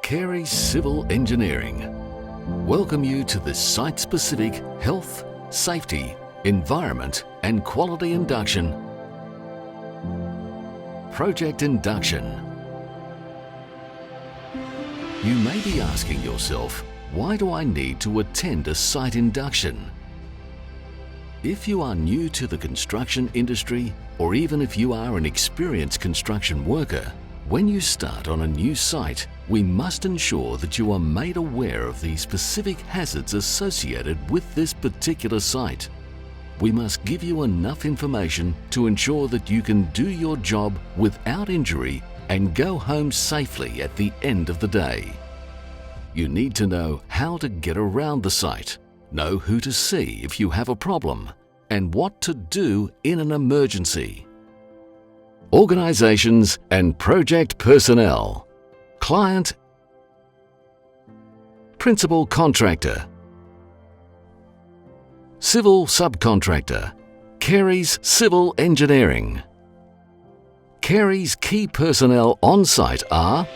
Carey's Civil Engineering welcome you to this site-specific health, safety, environment and quality induction. Project Induction. You may be asking yourself, why do I need to attend a site induction? If you are new to the construction industry, or even if you are an experienced construction worker, when you start on a new site, we must ensure that you are made aware of the specific hazards associated with this particular site. We must give you enough information to ensure that you can do your job without injury and go home safely at the end of the day. You need to know how to get around the site, know who to see if you have a problem, and what to do in an emergency. Organizations and project personnel. Client, principal contractor, civil subcontractor. Carey's Civil Engineering. Carey's key personnel on site are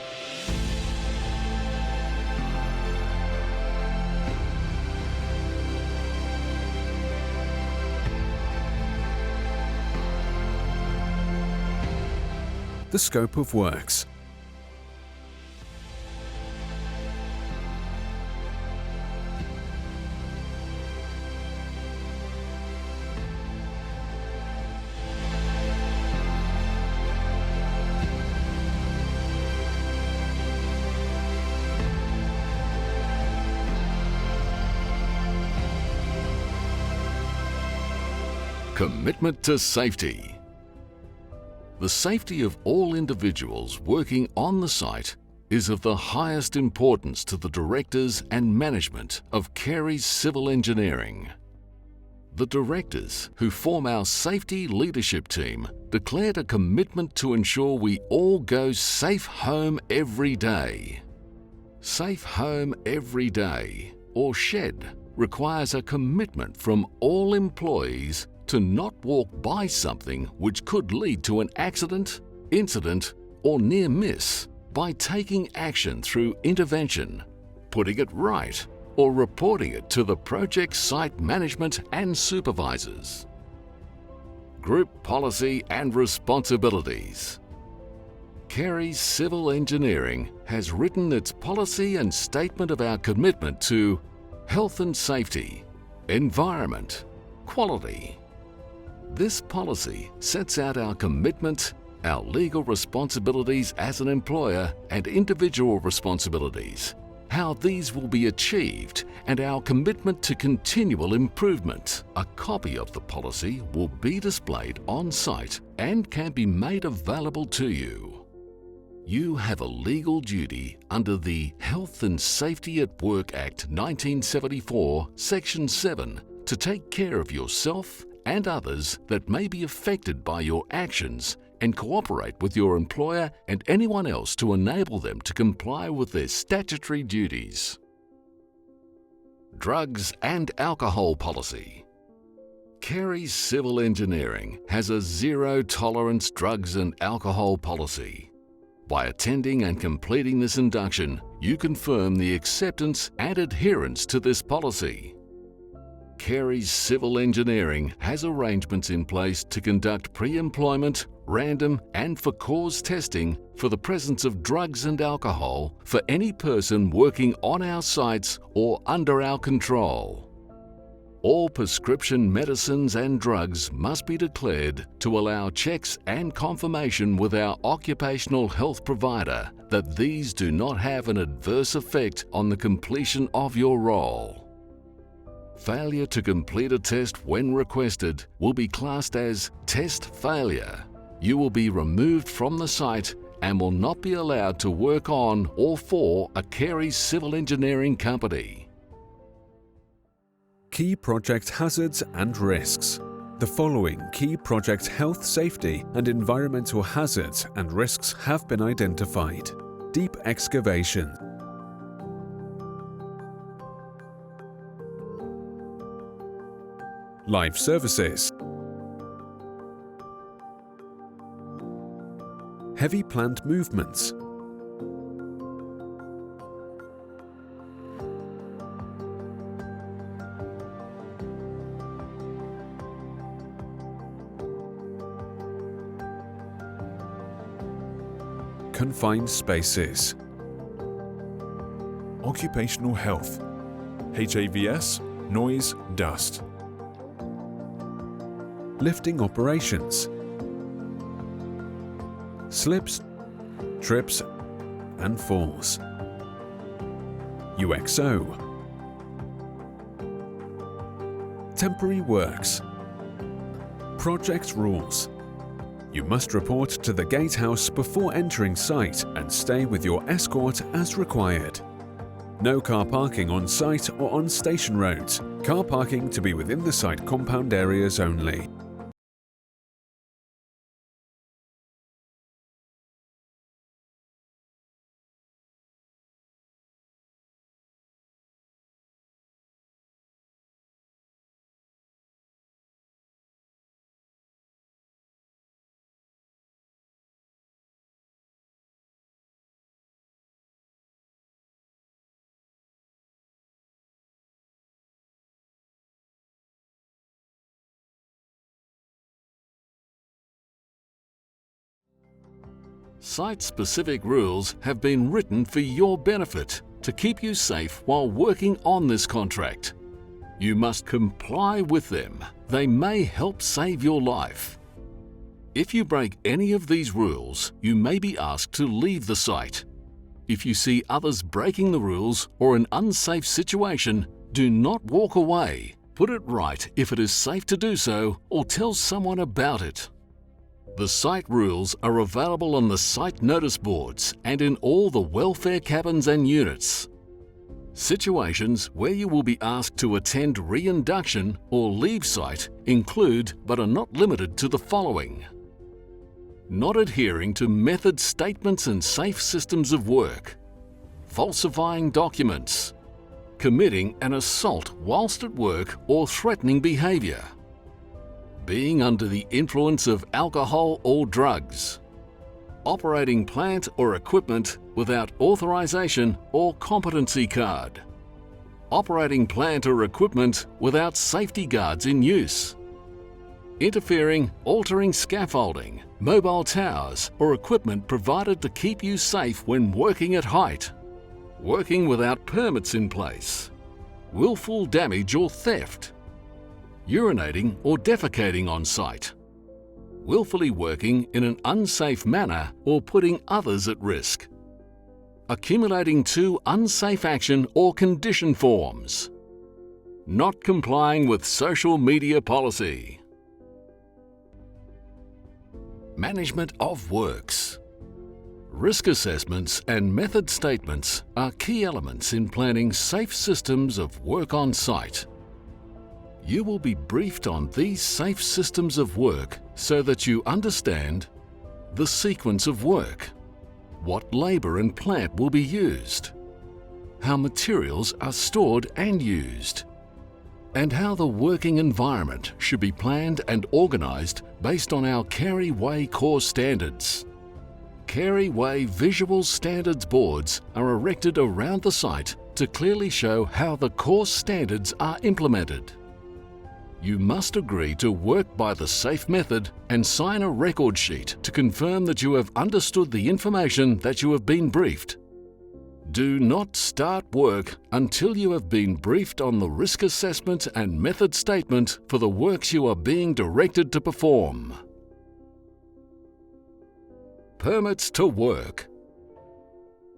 the scope of works. Commitment to safety. The safety of all individuals working on the site is of the highest importance to the directors and management of Carey's Civil Engineering. The directors, who form our safety leadership team, declared a commitment to ensure we all go safe home every day. Safe home every day, or SHED, requires a commitment from all employees to not walk by something which could lead to an accident, incident, or near miss by taking action through intervention, putting it right, or reporting it to the project site management and supervisors. Group policy and responsibilities. Carey's Civil Engineering has written its policy and statement of our commitment to health and safety, environment, quality. This policy sets out our commitment, our legal responsibilities as an employer and individual responsibilities, how these will be achieved, and our commitment to continual improvement. A copy of the policy will be displayed on site and can be made available to you. You have a legal duty under the Health and Safety at Work Act 1974, Section 7, to take care of yourself and others that may be affected by your actions and cooperate with your employer and anyone else to enable them to comply with their statutory duties. Drugs and alcohol policy. Carey's Civil Engineering has a zero-tolerance drugs and alcohol policy. By attending and completing this induction, you confirm the acceptance and adherence to this policy. Carey's Civil Engineering has arrangements in place to conduct pre-employment, random and for-cause testing for the presence of drugs and alcohol for any person working on our sites or under our control. All prescription medicines and drugs must be declared to allow checks and confirmation with our occupational health provider that these do not have an adverse effect on the completion of your role. Failure to complete a test when requested will be classed as test failure. You will be removed from the site and will not be allowed to work on or for a Carey's Civil Engineering company. Key project hazards and risks. The following key project health, safety, and environmental hazards and risks have been identified. Deep excavation. Live services. Heavy plant movements. confined spaces. Occupational health, HAVS, noise, dust. Lifting operations, slips, trips and falls. UXO, temporary works. Project rules. You must report to the gatehouse before entering site and stay with your escort as required. No car parking on site or on station roads. Car parking to be within the site compound areas only. Site-specific rules have been written for your benefit to keep you safe while working on this contract. You must comply with them. They may help save your life. If you break any of these rules, you may be asked to leave the site. If you see others breaking the rules or an unsafe situation, do not walk away. Put it right if it is safe to do so, or tell someone about it. The site rules are available on the site notice boards and in all the welfare cabins and units. Situations where you will be asked to attend reinduction or leave site include but are not limited to the following: not adhering to method statements and safe systems of work, falsifying documents, committing an assault whilst at work or threatening behaviour, being under the influence of alcohol or drugs, operating plant or equipment without authorization or competency card, operating plant or equipment without safety guards in use, interfering, altering scaffolding, mobile towers or equipment provided to keep you safe when working at height, working without permits in place, willful damage or theft, urinating or defecating on site, willfully working in an unsafe manner or putting others at risk, accumulating 2 unsafe action or condition forms, not complying with social media policy. Management of works. Risk assessments and method statements are key elements in planning safe systems of work on site. You will be briefed on these safe systems of work so that you understand the sequence of work, what labour and plant will be used, how materials are stored and used, and how the working environment should be planned and organised based on our Carey Way core standards. Carey Way visual standards boards are erected around the site to clearly show how the core standards are implemented. You must agree to work by the safe method and sign a record sheet to confirm that you have understood the information that you have been briefed. Do not start work until you have been briefed on the risk assessment and method statement for the works you are being directed to perform. Permits to work.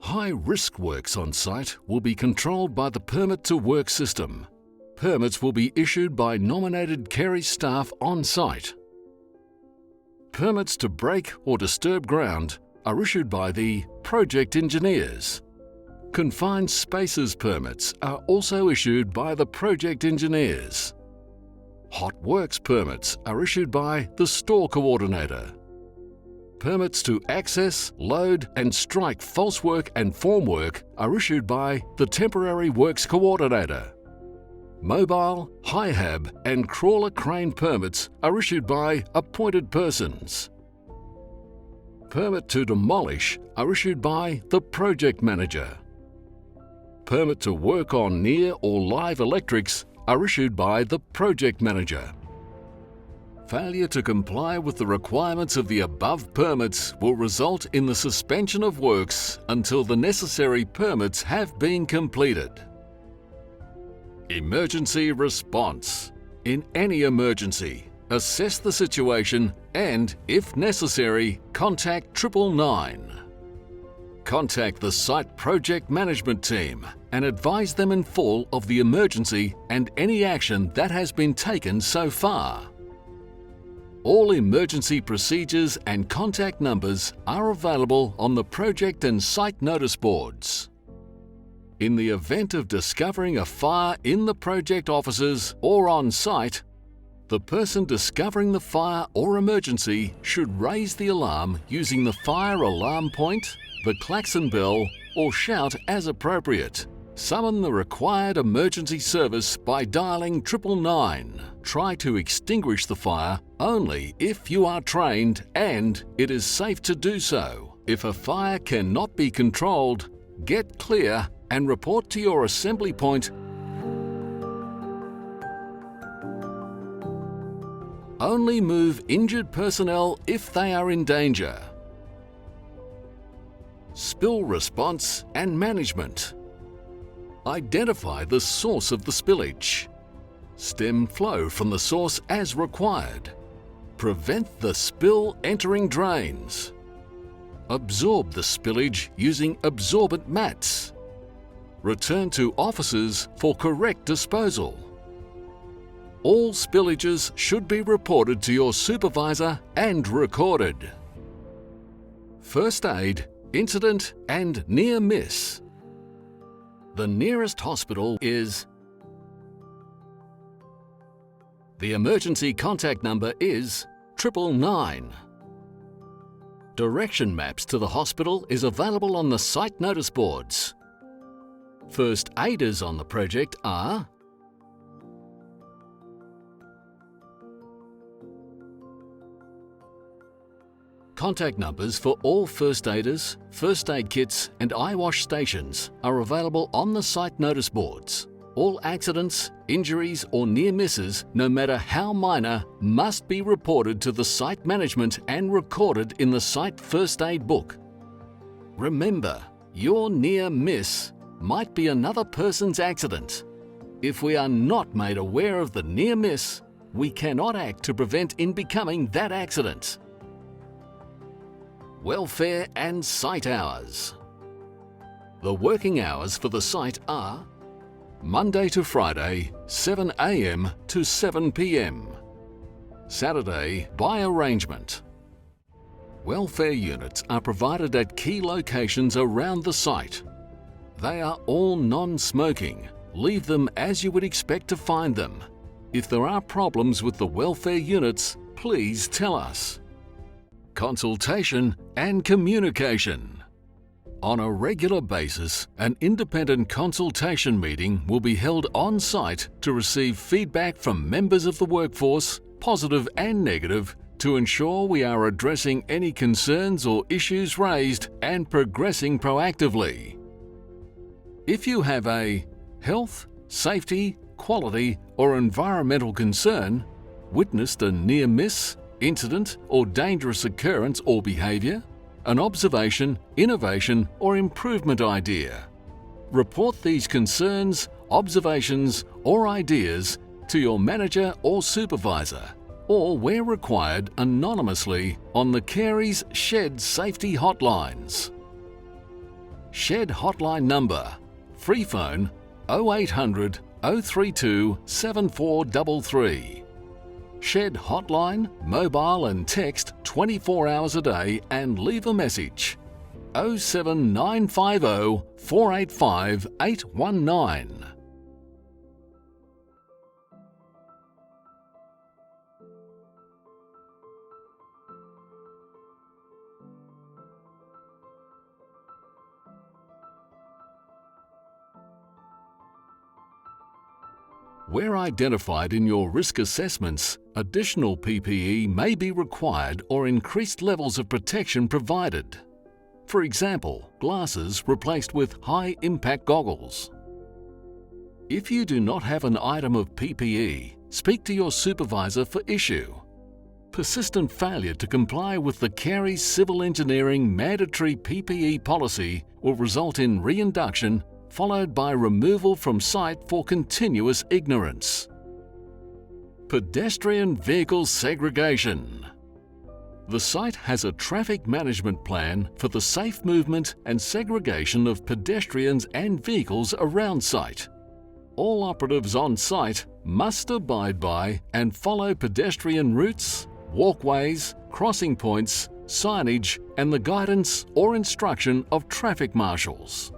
High-risk works on site will be controlled by the Permit to Work system. Permits will be issued by nominated Carey staff on site. Permits to break or disturb ground are issued by the project engineers. Confined spaces permits are also issued by the project engineers. Hot works permits are issued by the store coordinator. Permits to access, load and strike false work and formwork are issued by the temporary works coordinator. Mobile, high-hab and crawler crane permits are issued by appointed persons. Permit to demolish are issued by the project manager. Permit to work on near or live electrics are issued by the project manager. Failure to comply with the requirements of the above permits will result in the suspension of works until the necessary permits have been completed. Emergency response. In any emergency, assess the situation and, if necessary, contact 999. Contact the site project management team and advise them in full of the emergency and any action that has been taken so far. All emergency procedures and contact numbers are available on the project and site notice boards. In the event of discovering a fire in the project offices or on site, the person discovering the fire or emergency should raise the alarm using the fire alarm point, the klaxon bell, or shout as appropriate. Summon the required emergency service by dialing 999. Try to extinguish the fire only if you are trained and it is safe to do so. If a fire cannot be controlled, get clear and report to your assembly point. Only move injured personnel if they are in danger. Spill response and management. Identify the source of the spillage. Stem flow from the source as required. Prevent the spill entering drains. Absorb the spillage using absorbent mats. Return to offices for correct disposal. All spillages should be reported to your supervisor and recorded. First aid, incident, and near miss. The nearest hospital is. The emergency contact number is 999. Direction maps to the hospital is available on the site notice boards. First aiders on the project are contact numbers for all first aiders, first aid kits and eye wash stations are available on the site notice boards. All accidents, injuries or near misses, no matter how minor, must be reported to the site management and recorded in the site first aid book. Remember, your near miss might be another person's accident. If we are not made aware of the near miss, we cannot act to prevent it becoming that accident. Welfare and site hours. The working hours for the site are Monday to Friday, 7 a.m. to 7 p.m. Saturday by arrangement. Welfare units are provided at key locations around the site. They are all non-smoking. Leave them as you would expect to find them. If there are problems with the welfare units, please tell us. Consultation and communication. On a regular basis, an independent consultation meeting will be held on site to receive feedback from members of the workforce, positive and negative, to ensure we are addressing any concerns or issues raised and progressing proactively. If you have a health, safety, quality, or environmental concern, witnessed a near miss, incident or dangerous occurrence or behavior, an observation, innovation or improvement idea, report these concerns, observations or ideas to your manager or supervisor, or where required anonymously on the Carey's Shed Safety Hotlines. Shed Hotline number, free phone 0800 032 7433. Shed hotline, mobile and text 24 hours a day and leave a message 07950 485 819. Where identified in your risk assessments, additional PPE may be required or increased levels of protection provided. For example, glasses replaced with high-impact goggles. If you do not have an item of PPE, speak to your supervisor for issue. Persistent failure to comply with the Carey Civil Engineering mandatory PPE policy will result in reinduction, followed by removal from site for continuous ignorance. Pedestrian vehicle segregation. The site has a traffic management plan for the safe movement and segregation of pedestrians and vehicles around site. All operatives on site must abide by and follow pedestrian routes, walkways, crossing points, signage, and the guidance or instruction of traffic marshals.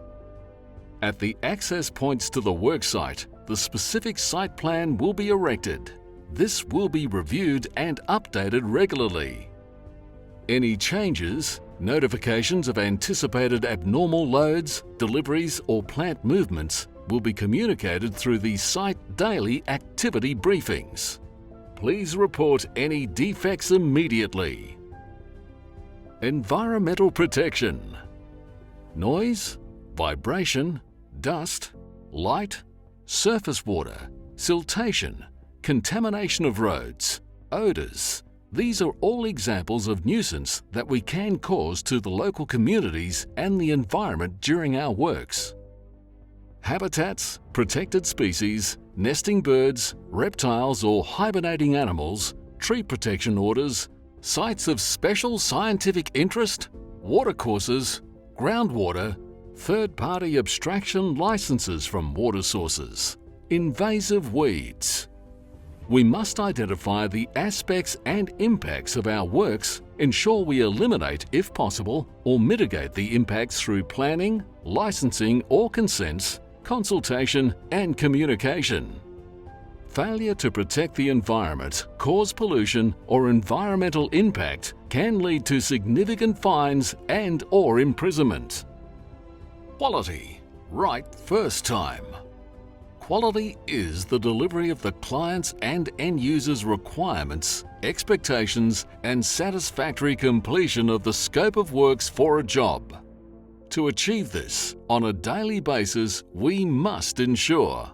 At the access points to the worksite, the specific site plan will be erected. This will be reviewed and updated regularly. Any changes, notifications of anticipated abnormal loads, deliveries, or plant movements will be communicated through the site daily activity briefings. Please report any defects immediately. Environmental protection. Noise, vibration, dust, light, surface water, siltation, contamination of roads, odours. These are all examples of nuisance that we can cause to the local communities and the environment during our works. Habitats, protected species, nesting birds, reptiles or hibernating animals, tree protection orders, sites of special scientific interest, watercourses, groundwater, third-party abstraction licenses from water sources, invasive weeds. We must identify the aspects and impacts of our works, ensure we eliminate, if possible, or mitigate the impacts through planning, licensing or consents, consultation and communication. Failure to protect the environment, cause pollution or environmental impact can lead to significant fines and/or imprisonment. Quality, right first time. Quality is the delivery of the client's and end users' requirements, expectations, and satisfactory completion of the scope of works for a job. To achieve this, on a daily basis, we must ensure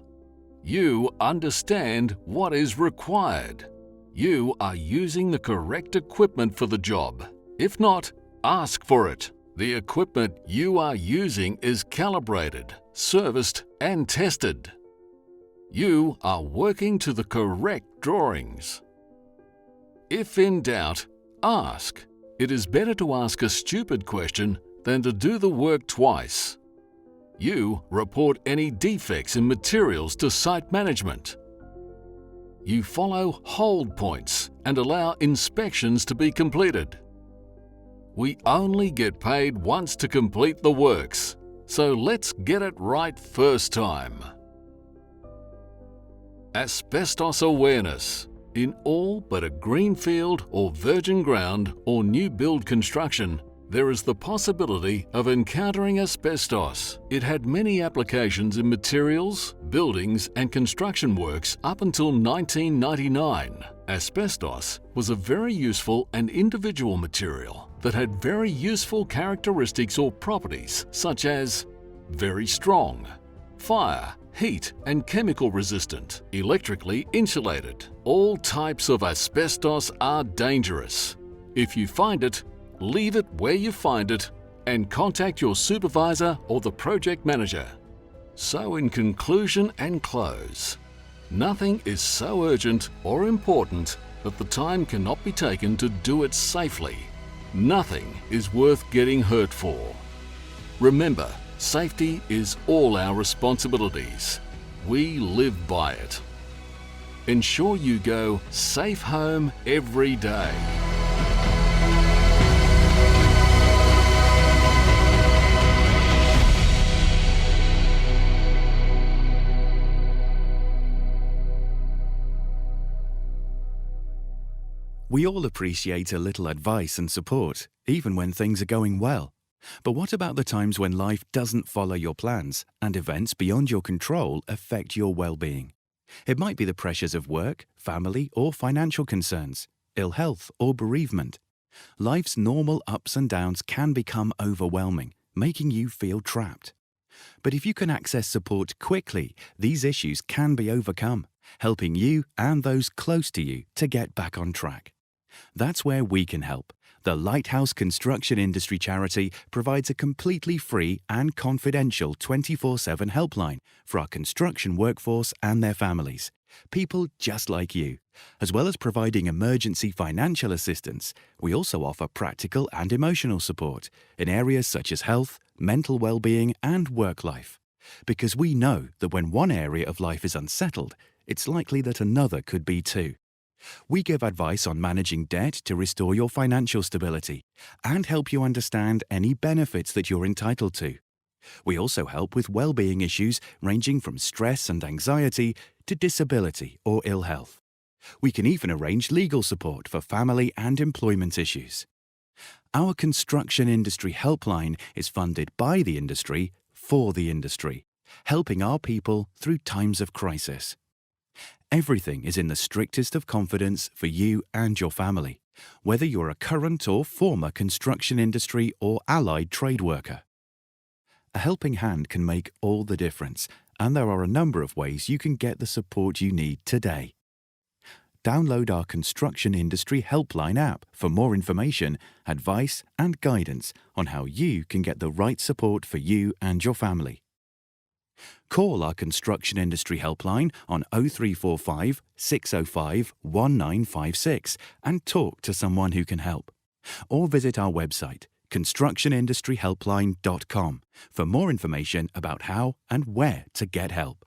you understand what is required. You are using the correct equipment for the job. If not, ask for it. The equipment you are using is calibrated, serviced, and tested. You are working to the correct drawings. If in doubt, ask. It is better to ask a stupid question than to do the work twice. You report any defects in materials to site management. You follow hold points and allow inspections to be completed. We only get paid once to complete the works, so let's get it right first time. Asbestos awareness. In all but a greenfield or virgin ground or new build construction, there is the possibility of encountering asbestos. It had many applications in materials, buildings, and construction works up until 1999. Asbestos was a very useful and individual material that had very useful characteristics or properties such as very strong, fire, heat and chemical resistant, electrically insulated. All types of asbestos are dangerous. If you find it, leave it where you find it and contact your supervisor or the project manager. So in conclusion and close, nothing is so urgent or important that the time cannot be taken to do it safely. Nothing is worth getting hurt for. Remember, safety is all our responsibilities. We live by it. Ensure you go safe home every day. We all appreciate a little advice and support, even when things are going well. But what about the times when life doesn't follow your plans and events beyond your control affect your well-being? It might be the pressures of work, family, or financial concerns, ill health, or bereavement. Life's normal ups and downs can become overwhelming, making you feel trapped. But if you can access support quickly, these issues can be overcome, helping you and those close to you to get back on track. That's where we can help. The Lighthouse Construction Industry Charity provides a completely free and confidential 24/7 helpline for our construction workforce and their families, people just like you. As well as providing emergency financial assistance, we also offer practical and emotional support in areas such as health, mental well-being and work life. Because we know that when one area of life is unsettled, it's likely that another could be too. We give advice on managing debt to restore your financial stability and help you understand any benefits that you're entitled to. We also help with well-being issues ranging from stress and anxiety to disability or ill health. We can even arrange legal support for family and employment issues. Our construction industry helpline is funded by the industry for the industry, helping our people through times of crisis. Everything is in the strictest of confidence for you and your family, whether you're a current or former construction industry or allied trade worker. A helping hand can make all the difference, and there are a number of ways you can get the support you need today. Download our Construction Industry Helpline app for more information, advice and guidance on how you can get the right support for you and your family. Call our Construction Industry Helpline on 0345 605 1956 and talk to someone who can help. Or visit our website, constructionindustryhelpline.com, for more information about how and where to get help.